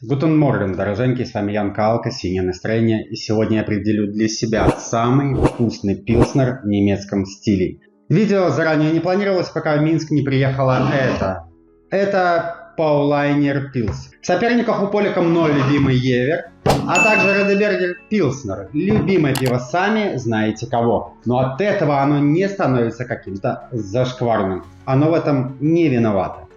Гутен Морген, дороженьки, с вами Ян Калка, синее настроение, и сегодня я определю для себя самый вкусный пилснер в немецком стиле. Видео заранее не планировалось, пока в Минск не приехала это. Это Paulaner Pils. В соперниках у Полика мной любимый Евер, а также Радебергер Пилснер. Любимое пиво сами знаете кого. Но от этого оно не становится каким-то зашкварным. Оно в этом не виновато.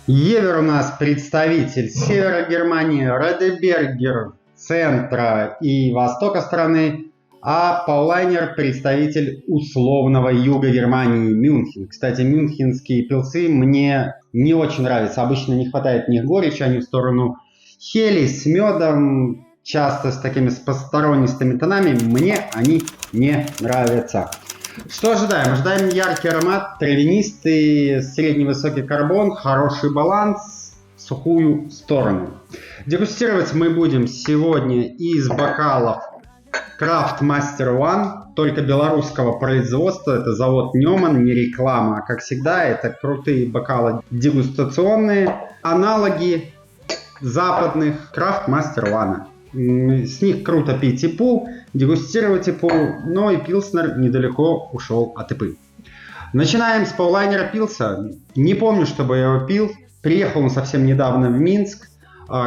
Евер у нас представитель севера Германии, Радебергер центра и востока страны, а Paulaner представитель условного юга Германии, Мюнхен. Кстати, мюнхенские пилсы мне не очень нравятся. Обычно не хватает в них горечи, они в сторону хели с медом, часто с такими постороннистыми тонами. Мне они не нравятся. Что ожидаем? Ожидаем яркий аромат, травянистый, средний-высокий карбон, хороший баланс, сухую сторону. Дегустировать мы будем сегодня из бокалов Craft Master One, только белорусского производства. Это завод Неман, не реклама. Как всегда, это крутые бокалы дегустационные, аналоги западных Craft Master One. С них круто пить ИПУ, дегустировать ИПУ, но и пилснер недалеко ушел от ИПы. Начинаем с Paulaner Пилса. Не помню, чтобы я его пил. Приехал он совсем недавно в Минск.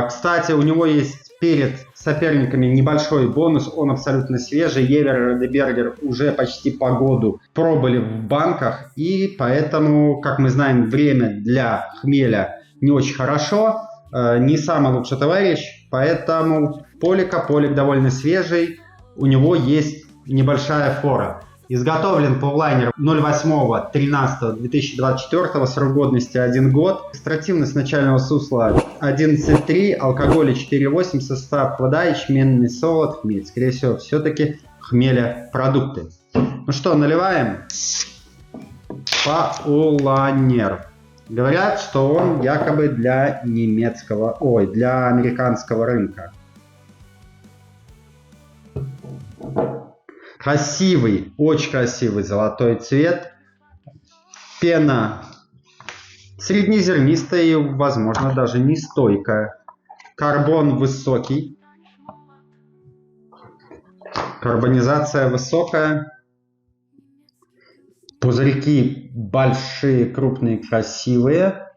Кстати, у него есть перед соперниками небольшой бонус. Он абсолютно свежий. Евер и Радебергер уже почти по году пробыли в банках. И поэтому, как мы знаем, время для хмеля не очень хорошо. Не самый лучший товарищ. Поэтому Полик довольно свежий. У него есть небольшая фора. Изготовлен Paulaner 08.13.2024, срок годности 1 год. Экстративность начального сусла 11,3, алкоголя 4,8, состав вода, ячменный солод, хмель. Скорее всего, все-таки хмеля продукты. Ну что, наливаем. Paulaner. Говорят, что он якобы для для американского рынка. Красивый, очень красивый золотой цвет. Пена среднезернистая и, возможно, даже не стойкая. Карбон высокий. Карбонизация высокая. Пузырьки большие, крупные, красивые.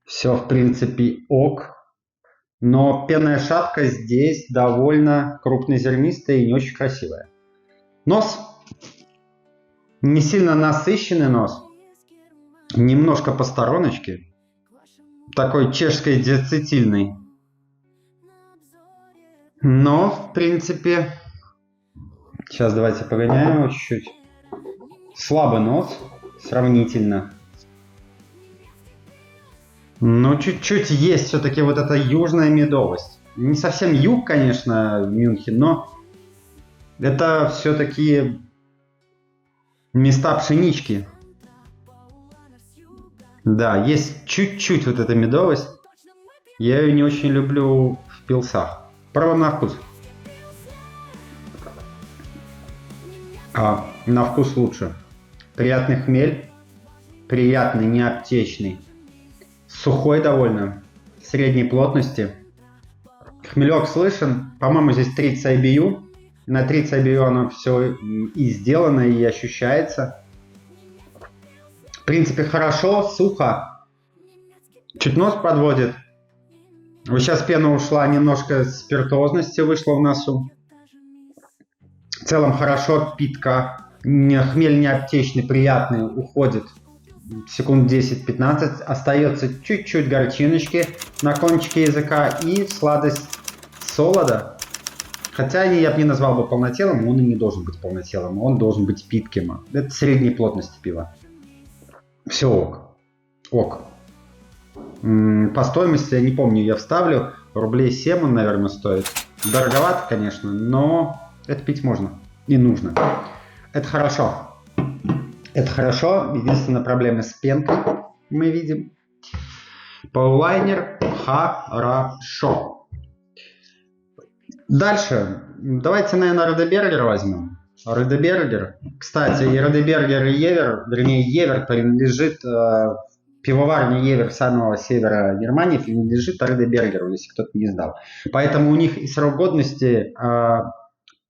Все, в принципе, ок. Но пенная шапка здесь довольно крупнозернистая и не очень красивая. Нос. Не сильно насыщенный нос. Немножко по стороночке. Такой чешско-диацетильный. Но, в принципе... Сейчас давайте погоняем его чуть-чуть. Слабый нос. Сравнительно. Но чуть-чуть есть все-таки вот эта южная медовость. Не совсем юг, конечно, Мюнхен, но это все-таки места пшенички. Да, есть чуть-чуть вот эта медовость. Я ее не очень люблю в пилсах. Пробуем на вкус. На вкус лучше. Приятный хмель. Приятный, не аптечный. Сухой довольно, средней плотности. Хмелек слышен. По-моему, здесь 30 IBU. На 30 IBU оно все и сделано, и ощущается. В принципе, хорошо, сухо. Чуть нос подводит. Вот сейчас пена ушла, немножко спиртозности вышло в носу. В целом хорошо, питка. Хмель не аптечный, приятный, уходит. Секунд 10-15, остается чуть-чуть горчиночки на кончике языка и сладость солода. Хотя я бы не назвал бы полнотелым, он и не должен быть полнотелым, он должен быть питким. Это средней плотности пива. Все ок. Ок. По стоимости, я не помню, я вставлю, рублей 7 он, наверное, стоит. Дороговато, конечно, но это пить можно и нужно. Это хорошо. Это хорошо. Единственная проблема с пенкой мы видим. Paulaner хорошо. Дальше. Давайте, наверное, Радебергер возьмем. Редебергер. Кстати, и Редебергер, и Евер, вернее, Евер принадлежит, пивоварня Евер самого севера Германии принадлежит Редебергеру, если кто-то не знал. Поэтому у них и срок годности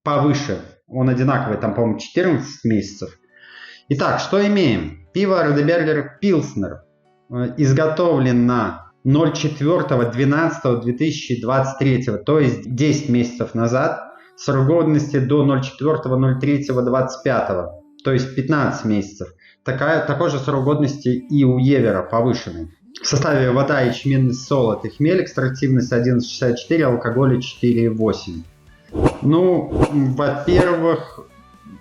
повыше. Он одинаковый, там, по-моему, 14 месяцев. Итак, что имеем? Пиво Редебергер Пилснер. Изготовлено 04.12.2023, то есть 10 месяцев назад. Срок годности до 04.03.25, то есть 15 месяцев. Такой же срок годности и у Евера повышенный. В составе вода, ячменный солод и хмель, экстрактивность 11,64, алкоголь 4,8. Ну, во-первых,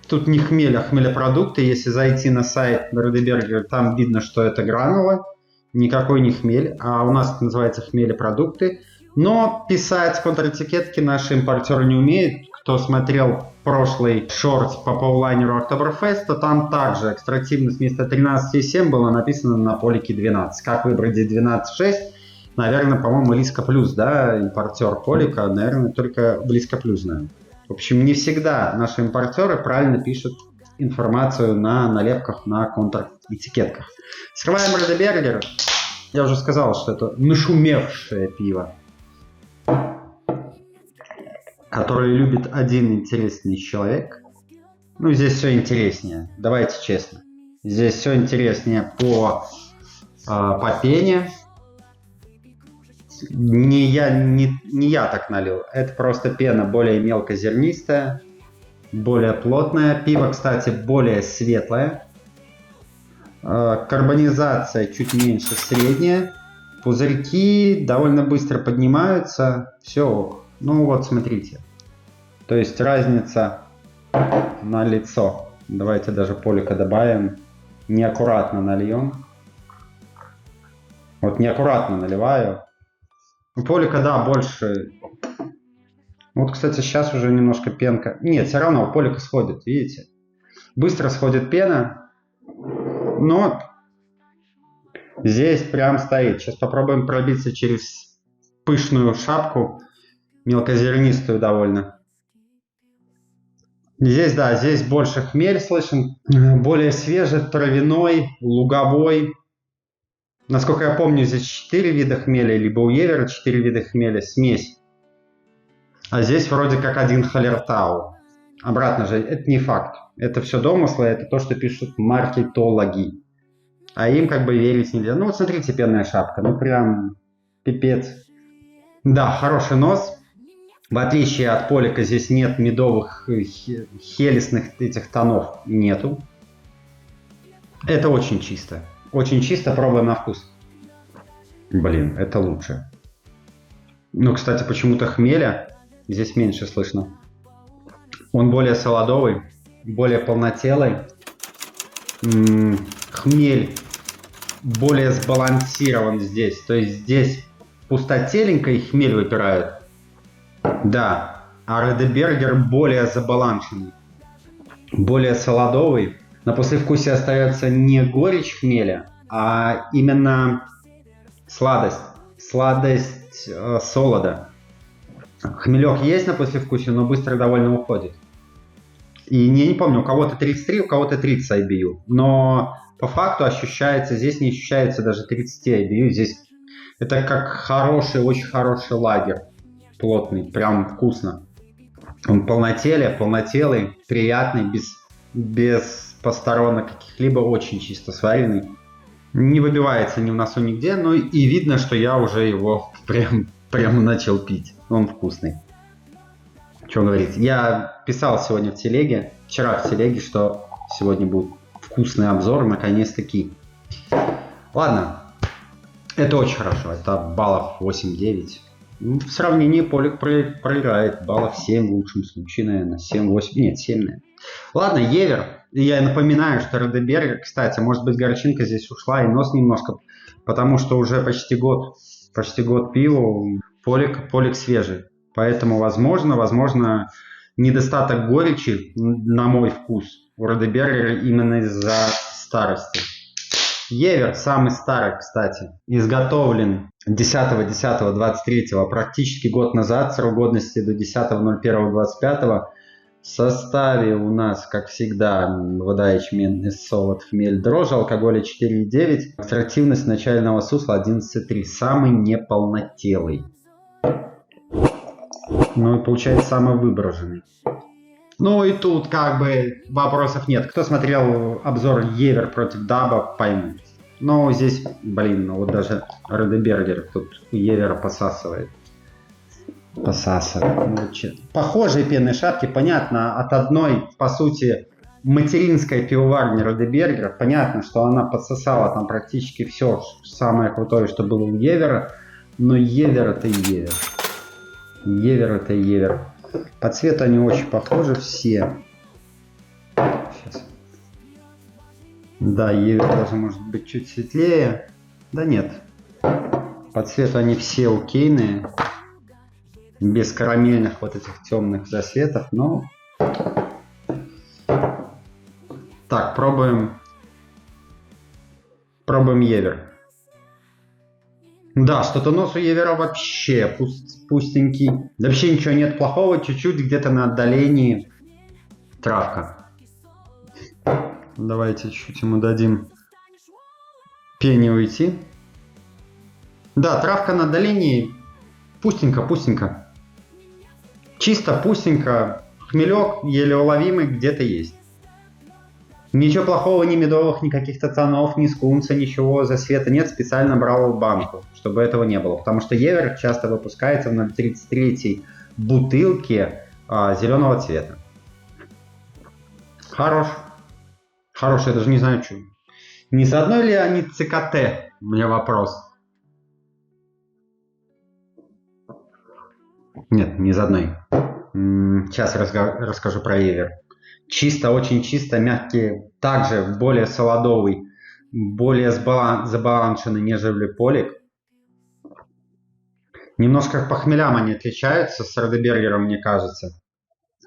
тут не хмель, а хмелепродукты. Если зайти на сайт Редебергер, там видно, что это гранула. Никакой не хмель, а у нас это называется хмелепродукты. Но писать контратикетки наши импортеры не умеют. Кто смотрел прошлый шорт по паулайнеру Oktoberfest, то там также экстрактивность вместо 13,7 было написано на полике 12. Как выбрать здесь 12,6? Наверное, по-моему, Лиска Плюс, да, импортер полика, наверное, только Лиска Плюс знаю. В общем, не всегда наши импортеры правильно пишут информацию на налепках, на контратикетках. Скрываем Редебергер. Я уже сказал, что это нашумевшее пиво, которое любит один интересный человек. Ну, здесь все интереснее, давайте честно. Здесь все интереснее по пене. Не я так налил, это просто пена более мелкозернистая, более плотная. Пиво, кстати, более светлое. Карбонизация чуть меньше средняя. Пузырьки довольно быстро поднимаются. Все. Ну вот, смотрите. То есть разница на лицо. Давайте даже полика добавим. Неаккуратно нальем. Вот неаккуратно наливаю. У полика, да, больше. Вот, кстати, сейчас уже немножко пенка. Нет, все равно у полика сходит, видите? Быстро сходит пена. Но здесь прям стоит. Сейчас попробуем пробиться через пышную шапку. Мелкозернистую довольно. Здесь, да, здесь больше хмель слышен. Более свежий, травяной, луговой. Насколько я помню, здесь 4 вида хмеля, либо у Евера 4 вида хмеля, смесь. А здесь вроде как один Халлертау. Обратно же, это не факт. Это все домыслы, это то, что пишут маркетологи. А им как бы верить нельзя. Ну вот смотрите, пенная шапка, ну прям пипец. Да, хороший нос. В отличие от полика, здесь нет медовых, хелесных этих тонов. Нету. Это очень чисто. Очень чисто, пробуем на вкус. Блин, это лучше. Ну, кстати, почему-то хмеля здесь меньше слышно. Он более солодовый, более полнотелый. Хмель более сбалансирован здесь. То есть здесь пустотеленько и хмель выпирает. Да, а Редебергер более забаланшенный. Более солодовый. На послевкусие остается не горечь хмеля, а именно сладость. Сладость солода. Хмелек есть на послевкусие, но быстро довольно уходит. И я не помню, у кого-то 33, у кого-то 30 IBU. Но по факту ощущается, здесь не ощущается даже 30 IBU. Здесь это как хороший, очень хороший лагерь. Плотный, прям вкусно. Он полнотелый, приятный, без посторонних каких-либо, очень чисто сваренный. Не выбивается ни в носу, нигде, но и видно, что я уже его прям начал пить. Он вкусный. Что говорить? Я писал сегодня в телеге, вчера в телеге, что сегодня будет вкусный обзор, наконец-таки. Ладно, это очень хорошо, это баллов 8-9. В сравнении полик проиграет баллов 7 в лучшем случае, наверное, 7-8, нет, 7, наверное. Ладно, Евер. Я напоминаю, что Редебергер, кстати, может быть, горчинка здесь ушла и нос немножко, потому что уже почти год пиву, полик свежий. Поэтому, возможно, недостаток горечи, на мой вкус, у Редебергера именно из-за старости. Евер, самый старый, кстати, изготовлен 10.10.23, практически год назад, срок годности до 10.01.25. составе у нас, как всегда, вода, ячмень, солод, хмель, дрожжи, алкоголя 4,9, аттрактивность начального сусла 11,3, самый неполнотелый. Ну и получается самый выброженный. Ну и тут как бы вопросов нет. Кто смотрел обзор Евер против Даба, поймут. Но здесь, блин, вот даже Радебергер тут у Евера посасывает. Похожие пенные шапки, понятно, от одной, по сути, материнской пивоварни Радебергера. Понятно, что она подсосала там практически все самое крутое, что было у Евера. Но Евер это Евер. Евер это Евер. По цвету они очень похожи все. Сейчас. Да, Евер даже может быть чуть светлее. Да нет. По цвету они все окейные. Без карамельных вот этих темных засветов. Но... Так, пробуем. Пробуем Евер. Да, что-то нос у Евера вообще пустенький. Да вообще ничего нет плохого, чуть-чуть где-то на отдалении травка. Давайте чуть-чуть ему дадим пене уйти. Да, травка на отдалении пустенько. Чисто пустенько. Хмелек еле уловимый где-то есть. Ничего плохого, ни медовых, ни каких-то тонов, ни скунса, ничего засвета нет. Специально брал банку, чтобы этого не было. Потому что Евер часто выпускается в 0,33 бутылке зеленого цвета. Хорош. Я даже не знаю, что. Не с одной ли они ЦКТ? У меня вопрос. Нет, не с одной. Сейчас расскажу про Евер. Чисто, очень чисто, мягкий, также более солодовый, более забаланшенный, нежели Полик. Немножко по хмелям они отличаются с Радебергером, мне кажется.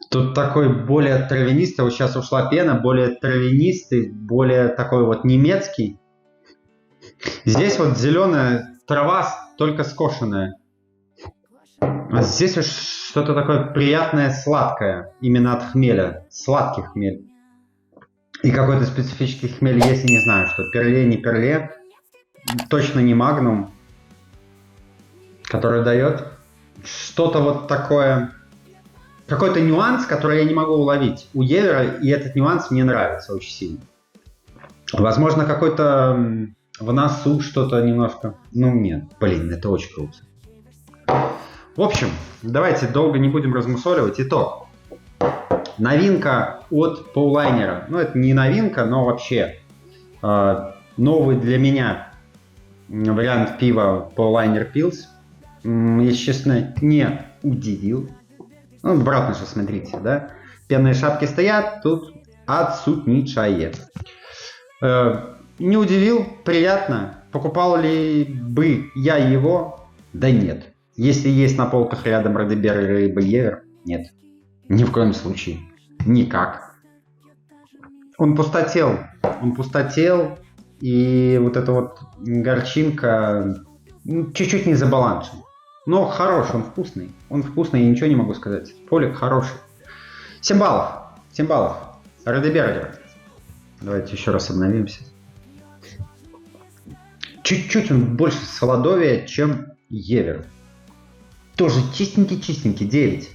Тут такой более травянистый, вот сейчас ушла пена, более травянистый, более такой вот немецкий. Здесь вот зеленая трава, только скошенная. А здесь уж что-то такое приятное, сладкое, именно от хмеля, сладкий хмель. И какой-то специфический хмель, если не знаю, что перле, не перле, точно не магнум, который дает что-то вот такое, какой-то нюанс, который я не могу уловить у Евера, и этот нюанс мне нравится очень сильно. Возможно, какой-то в носу что-то немножко, ну нет, блин, это очень круто. В общем, давайте долго не будем размусоливать. Итог. Новинка от Paulainer. Ну, это не новинка, но вообще новый для меня вариант пива Paulainer Pils. Если честно, не удивил. Ну, обратно же смотрите, да? Пенные шапки стоят, тут отсутничает. Не удивил, приятно. Покупал ли бы я его? Да нет. Если есть на полках рядом Радебергер и Евер, нет. Ни в коем случае. Никак. Он пустотел, и вот эта вот горчинка чуть-чуть не забаланшен. Но хороший, он вкусный. Я ничего не могу сказать. Полик хороший. 7 баллов. Радебергер. Давайте еще раз обновимся. Чуть-чуть он больше солодовия, чем Евер. Тоже чистенький, 9.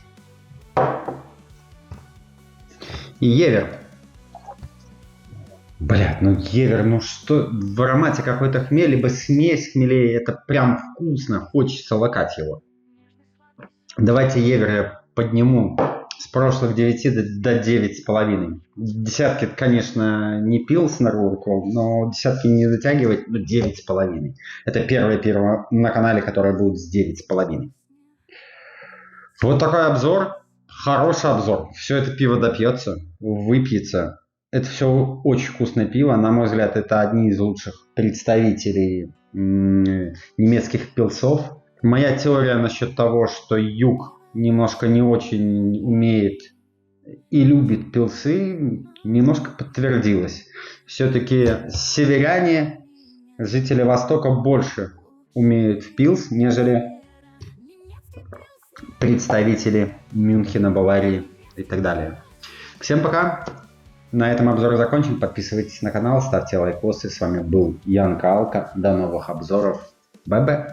И Евер. Блядь, ну Евер, ну что, в аромате какой-то хмель, либо смесь хмелей, это прям вкусно, хочется лакать его. Давайте Евер я подниму с прошлых 9 до 9,5. Десятки, конечно, не пил с нарурку, но десятки не затягивать, но 9,5. Это первое пиво на канале, которое будет с 9,5. Вот такой обзор, хороший обзор. Все это пиво допьется, выпьется. Это все очень вкусное пиво. На мой взгляд, это одни из лучших представителей немецких пилсов. Моя теория насчет того, что юг немножко не очень умеет и любит пилсы, немножко подтвердилась. Все-таки северяне, жители Востока, больше умеют в пилс, нежели представители Мюнхена, Баварии и так далее. Всем пока! На этом обзор закончен. Подписывайтесь на канал, ставьте лайкосы. С вами был Ян Калка. До новых обзоров. Бай-бай!